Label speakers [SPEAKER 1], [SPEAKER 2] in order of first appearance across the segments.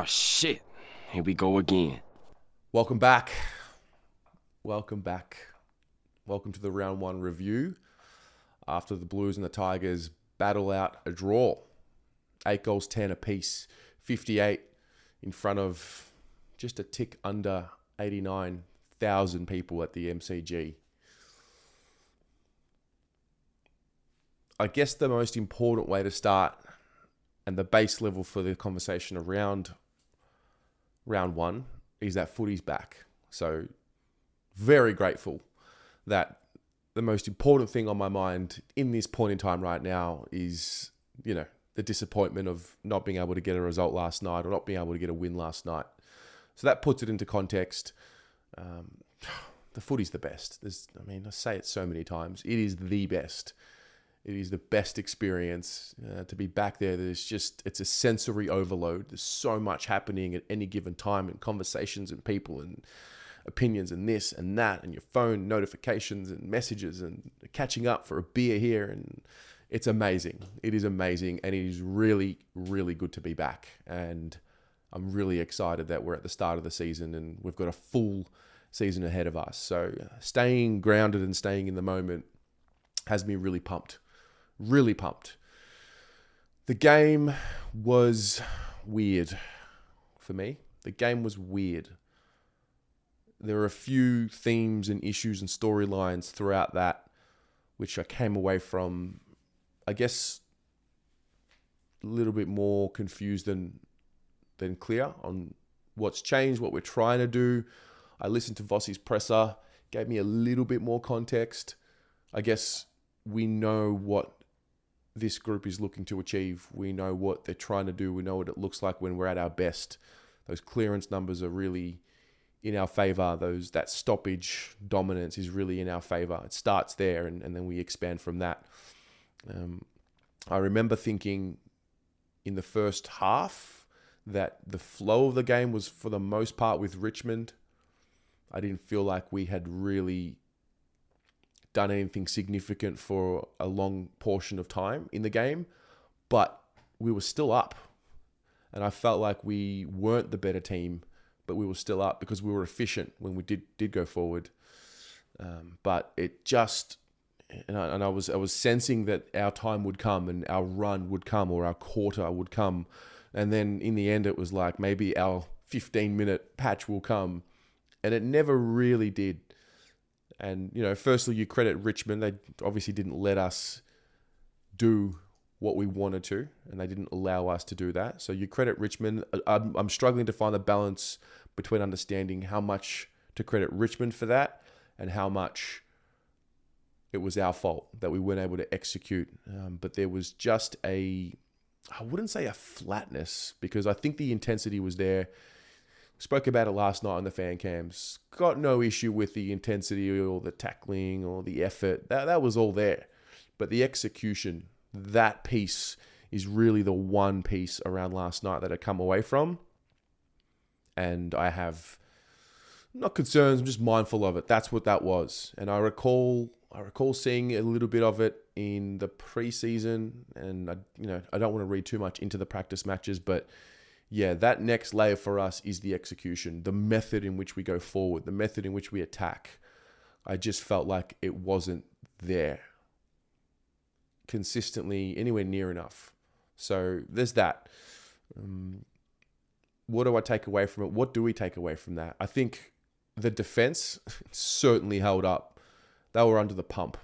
[SPEAKER 1] shit. Here we go again.
[SPEAKER 2] Welcome back. Welcome back. Welcome to the round one review after the Blues and the Tigers battle out a draw. 8 goals, 10 apiece. 58 in front of just a tick under 89,000 people at the MCG. I guess the most important way to start and the base level for the conversation around round one is that footy's back. So very grateful that the most important thing on my mind in this point in time right now is, the disappointment of not being able to get a result last night or not being able to get a win last night. So that puts it into context. The footy's the best. I say it so many times. It is the best. It is the best experience to be back there. It's a sensory overload. There's so much happening at any given time, and conversations and people and opinions and this and that, and your phone notifications and messages and catching up for a beer here. And it's amazing. It is amazing. And it is really, really good to be back. And I'm really excited that we're at the start of the season and we've got a full season ahead of us. So staying grounded and staying in the moment has me really pumped. Really pumped. The game was weird for me. The game was weird. There are a few themes and issues and storylines throughout that which I came away from, I guess, a little bit more confused than clear on what's changed, what we're trying to do. I listened to Vossi's presser, gave me a little bit more context. I guess we know what this group is looking to achieve. We know what they're trying to do. We know what it looks like when we're at our best. Those clearance numbers are really in our favour. That stoppage dominance is really in our favour. It starts there and then we expand from that. I remember thinking in the first half that the flow of the game was, for the most part, with Richmond. I didn't feel like we had really done anything significant for a long portion of time in the game, but we were still up. And I felt like we weren't the better team, but we were still up because we were efficient when we did go forward. But it just, and I was sensing that our time would come and our run would come or our quarter would come. And then in the end, it was like maybe our 15-minute patch will come. And it never really did. And, firstly, you credit Richmond. They obviously didn't let us do what we wanted to, and they didn't allow us to do that. So you credit Richmond. I'm struggling to find the balance between understanding how much to credit Richmond for that and how much it was our fault that we weren't able to execute. But there was just I wouldn't say a flatness, because I think the intensity was there. Spoke about it last night on the fan cams. Got no issue with the intensity or the tackling or the effort. That was all there. But the execution, that piece is really the one piece around last night that I come away from. And I have not concerns, I'm just mindful of it. That's what that was. And I recall seeing a little bit of it in the preseason. And I don't want to read too much into the practice matches, but yeah, that next layer for us is the execution, the method in which we go forward, the method in which we attack. I just felt like it wasn't there consistently anywhere near enough. So there's that. What do I take away from it? What do we take away from that? I think the defense certainly held up. They were under the pump.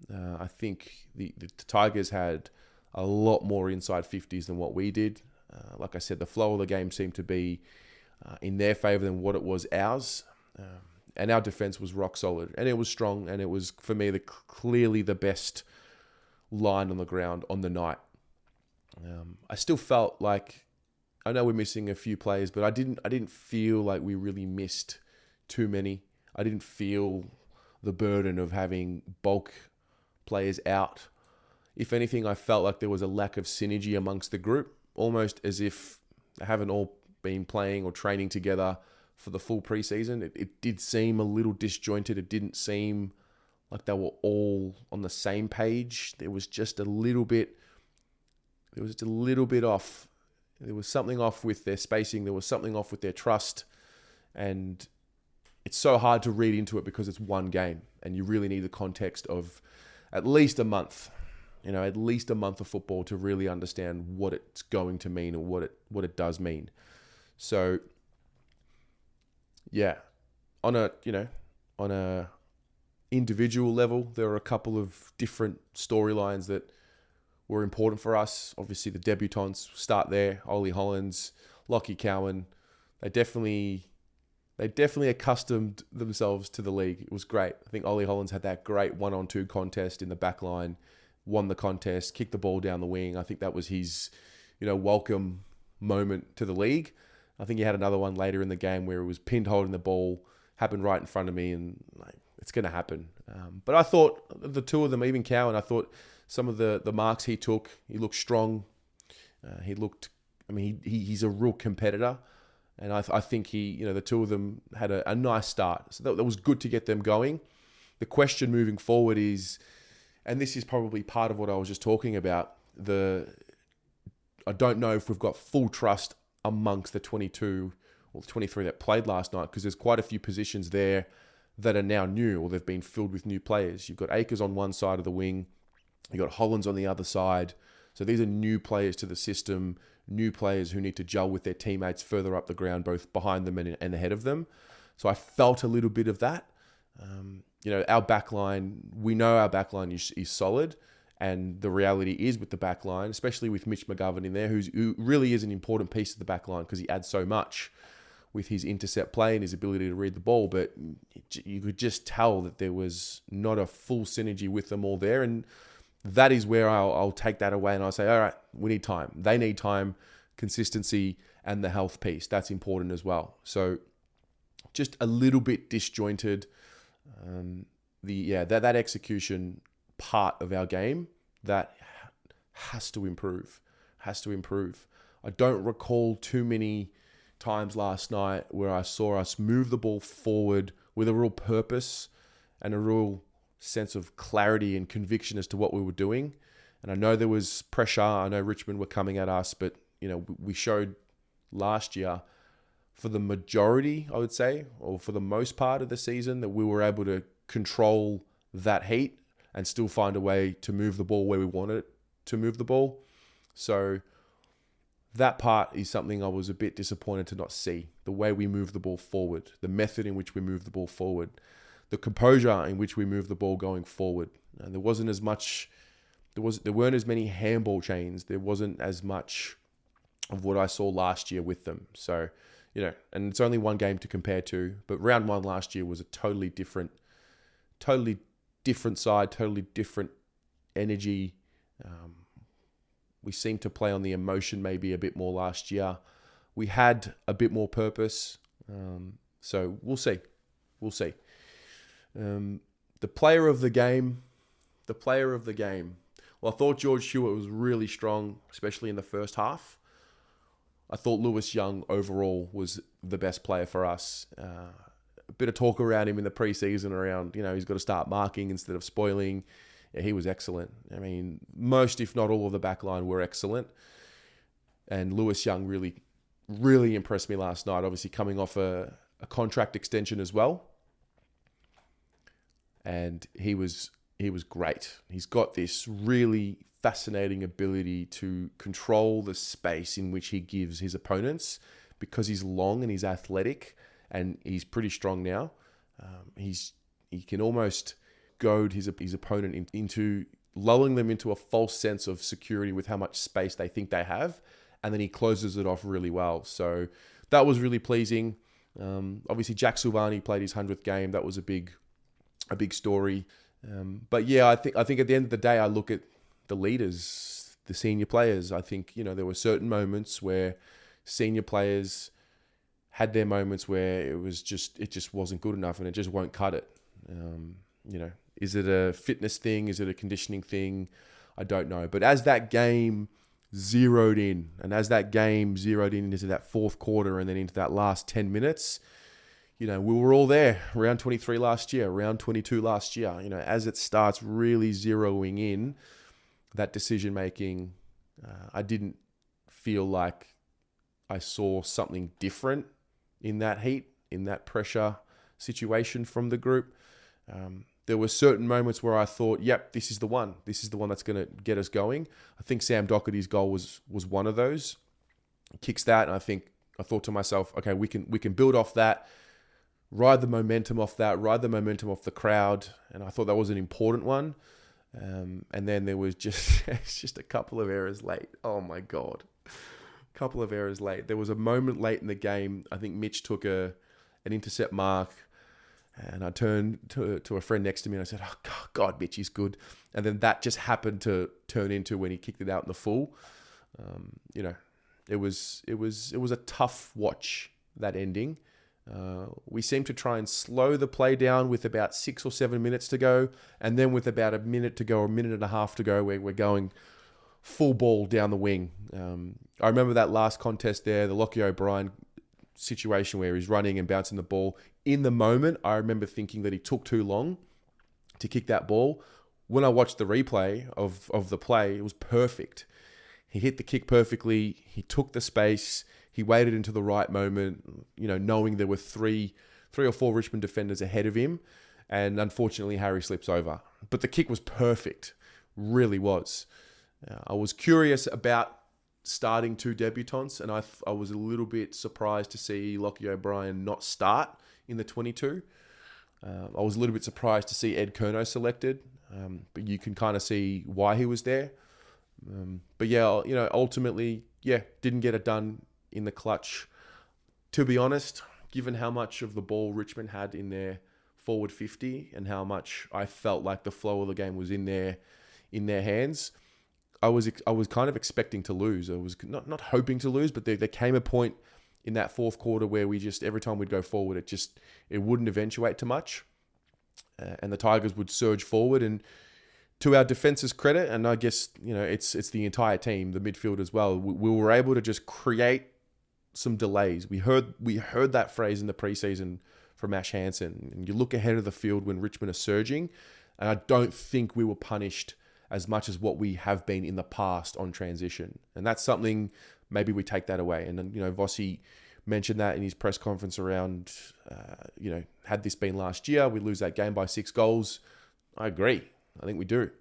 [SPEAKER 2] I think the Tigers had a lot more inside 50s than what we did. Like I said, the flow of the game seemed to be in their favour than what it was ours. And our defence was rock solid. And it was strong. And it was, for me, clearly the best line on the ground on the night. I still felt like, I know we're missing a few players, but I didn't feel like we really missed too many. I didn't feel the burden of having bulk players out. If anything, I felt like there was a lack of synergy amongst the group. Almost as if they haven't all been playing or training together for the full preseason. It did seem a little disjointed. It didn't seem like they were all on the same page. There was just a little bit off There was something off with their spacing. There was something off with their trust. And it's so hard to read into it because it's one game. And you really need the context of at least a month. At least a month of football to really understand what it's going to mean or what it does mean. So, yeah, on a individual level, there are a couple of different storylines that were important for us. Obviously, the debutants start there. Ollie Hollands, Lockie Cowan, they definitely accustomed themselves to the league. It was great. I think Ollie Hollands had that great 1-on-2 contest in the back line, won the contest, kicked the ball down the wing. I think that was his, welcome moment to the league. I think he had another one later in the game where it was pinned holding the ball, happened right in front of me, and it's going to happen. But I thought the two of them, even Cowan, I thought some of the marks he took, he looked strong. He's a real competitor. And I think the two of them had a nice start. So that was good to get them going. The question moving forward is, and this is probably part of what I was just talking about, I don't know if we've got full trust amongst the 22 or the 23 that played last night, because there's quite a few positions there that are now new or they've been filled with new players. You've got Akers on one side of the wing. You've got Hollands on the other side. So these are new players to the system, new players who need to gel with their teammates further up the ground, both behind them and ahead of them. So I felt a little bit of that. Our backline, we know our backline is solid. And the reality is with the backline, especially with Mitch McGovern in there, who really is an important piece of the backline because he adds so much with his intercept play and his ability to read the ball. But you could just tell that there was not a full synergy with them all there. And that is where I'll take that away and I'll say, all right, we need time. They need time, consistency, and the health piece. That's important as well. So just a little bit disjointed. That execution part of our game, that has to improve. I don't recall too many times last night where I saw us move the ball forward with a real purpose and a real sense of clarity and conviction as to what we were doing. And I know there was pressure. I know Richmond were coming at us, but we showed last year, for the majority, I would say, or for the most part of the season, that we were able to control that heat and still find a way to move the ball where we wanted to move the ball. So that part is something I was a bit disappointed to not see. The way we move the ball forward, the method in which we move the ball forward, the composure in which we move the ball going forward. And there weren't as many handball chains. There wasn't as much of what I saw last year with them. So, and it's only one game to compare to, but round one last year was a totally different side, totally different energy. We seemed to play on the emotion maybe a bit more last year. We had a bit more purpose. So we'll see. The player of the game. Well, I thought George Hewitt was really strong, especially in the first half. I thought Lewis Young overall was the best player for us. A bit of talk around him in the preseason around, he's got to start marking instead of spoiling. Yeah, he was excellent. I mean, most, if not all of the back line were excellent. And Lewis Young really, really impressed me last night, obviously coming off a contract extension as well. And he was great. He's got this really fascinating ability to control the space in which he gives his opponents because he's long and he's athletic and he's pretty strong now. He can almost goad his opponent into lulling them into a false sense of security with how much space they think they have, and then he closes it off really well. So that was really pleasing. Obviously, Jack Silvani played his 100th game. That was a big story. But yeah, I think at the end of the day, I look at the leaders, the senior players. I think, there were certain moments where senior players had their moments where it just wasn't good enough and it just won't cut it. Is it a fitness thing? Is it a conditioning thing? I don't know. But as that game zeroed in into that fourth quarter and then into that last 10 minutes, we were all there. Round 23 last year, round 22 last year. As it starts really zeroing in, that decision making, I didn't feel like I saw something different in that heat, in that pressure situation from the group. There were certain moments where I thought, yep, this is the one. This is the one that's going to get us going. I think Sam Doherty's goal was one of those. Kicks that, and I thought to myself, okay, we can build off that, ride the momentum off that, ride the momentum off the crowd, and I thought that was an important one. And then there was just a couple of errors late. Oh my God. A couple of errors late. There was a moment late in the game. I think Mitch took an intercept mark, and I turned to a friend next to me and I said, oh God, Mitch is good. And then that just happened to turn into when he kicked it out in the full. It was a tough watch, that ending. We seemed to try and slow the play down with about 6 or 7 minutes to go, and then with about a minute to go, or a minute and a half to go, we're going full ball down the wing. I remember that last contest there, the Lockie O'Brien situation where he's running and bouncing the ball. In the moment, I remember thinking that he took too long to kick that ball. When I watched the replay of the play, it was perfect. He hit the kick perfectly. He took the space. He waited into the right moment, knowing there were three or four Richmond defenders ahead of him. And unfortunately, Harry slips over. But the kick was perfect. Really was. I was curious about starting 2 debutants, and I was a little bit surprised to see Lockie O'Brien not start in the 22. I was a little bit surprised to see Ed Curnow selected, but you can kind of see why he was there. But yeah, ultimately, didn't get it done in the clutch. To be honest, given how much of the ball Richmond had in their forward 50 and how much I felt like the flow of the game was in their hands, I was kind of expecting to lose. I was not hoping to lose, but there came a point in that fourth quarter where we just, every time we'd go forward, it wouldn't eventuate to much, and the Tigers would surge forward. And to our defense's credit, and I guess it's the entire team, the midfield as well, we were able to just create some delays. We heard that phrase in the preseason from Ash Hansen. And you look ahead of the field when Richmond are surging, and I don't think we were punished as much as what we have been in the past on transition. And that's something, maybe we take that away. And then, Vossi mentioned that in his press conference around, had this been last year, we lose that game by 6 goals. I agree. I think we do.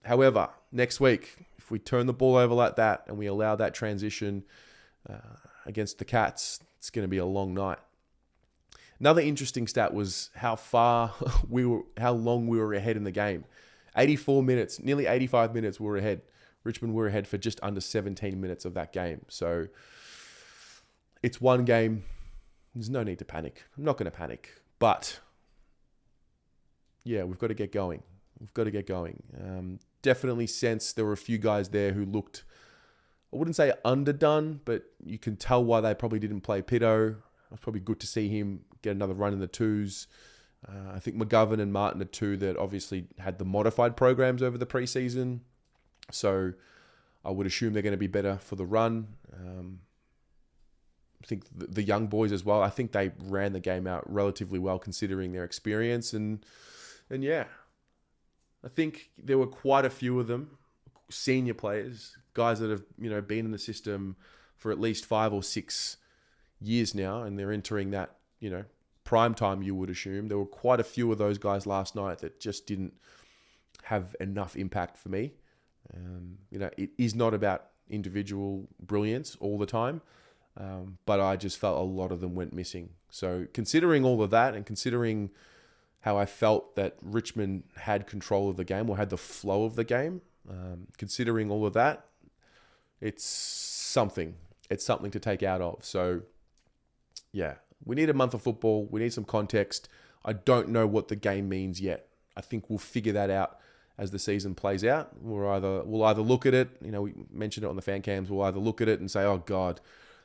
[SPEAKER 2] However, next week, if we turn the ball over like that and we allow that transition against the Cats, it's going to be a long night. Another interesting stat was how long we were ahead in the game. 84 minutes, nearly 85 minutes we were ahead. Richmond were ahead for just under 17 minutes of that game. So it's one game. There's no need to panic. I'm not going to panic. But yeah, we've got to get going. Definitely sense there were a few guys there who looked, I wouldn't say underdone, but you can tell why they probably didn't play Pitto. It was probably good to see him get another run in the twos. I think McGovern and Martin are two that obviously had the modified programs over the preseason. So I would assume they're going to be better for the run. I think the young boys as well, I think they ran the game out relatively well considering their experience. And yeah, I think there were quite a few of them, senior players, guys that have been in the system for at least 5 or 6 years now, and they're entering that prime time, you would assume. There were quite a few of those guys last night that just didn't have enough impact for me. It is not about individual brilliance all the time, but I just felt a lot of them went missing. So considering all of that, and considering how I felt that Richmond had control of the game, or had the flow of the game, considering all of that, it's something to take out of. So yeah, we need a month of football. We need some context. I don't know what the game means yet. I think we'll figure that out as the season plays out. We'll either look at it, we mentioned it on the fan cams, we'll either look at it and say, oh God,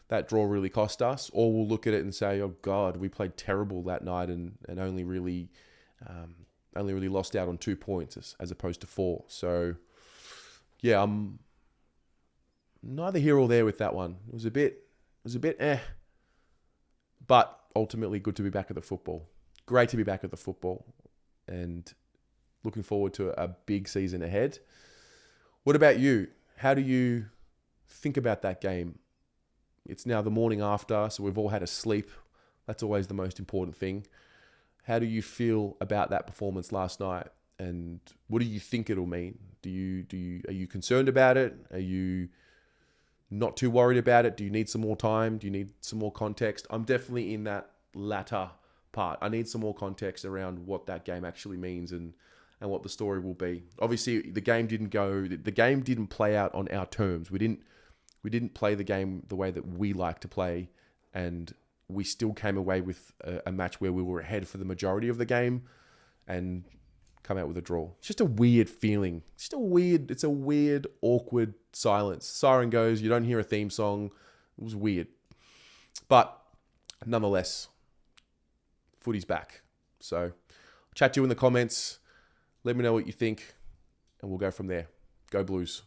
[SPEAKER 2] that draw really cost us, or we'll look at it and say, oh God, we played terrible that night and only really lost out on 2 points as opposed to 4. So yeah, I'm neither here or there with that one. It was a bit but ultimately good to be back at the football. Great to be back at the football, and looking forward to a big season ahead. What about you? How do you think about that game? It's now the morning after, so we've all had a sleep. That's always the most important thing. How do you feel about that performance last night? And what do you think it'll mean? Are you concerned about it? Are you not too worried about it? Do you need some more time? Do you need some more context? I'm definitely in that latter part. I need some more context around what that game actually means and what the story will be. Obviously, the game didn't play out on our terms. We didn't play the game the way that we like to play, and we still came away with a match where we were ahead for the majority of the game and come out with a draw. It's just a weird feeling. It's a weird, awkward silence. Siren goes, you don't hear a theme song. It was weird. But nonetheless, footy's back. So chat to you in the comments. Let me know what you think, and we'll go from there. Go Blues.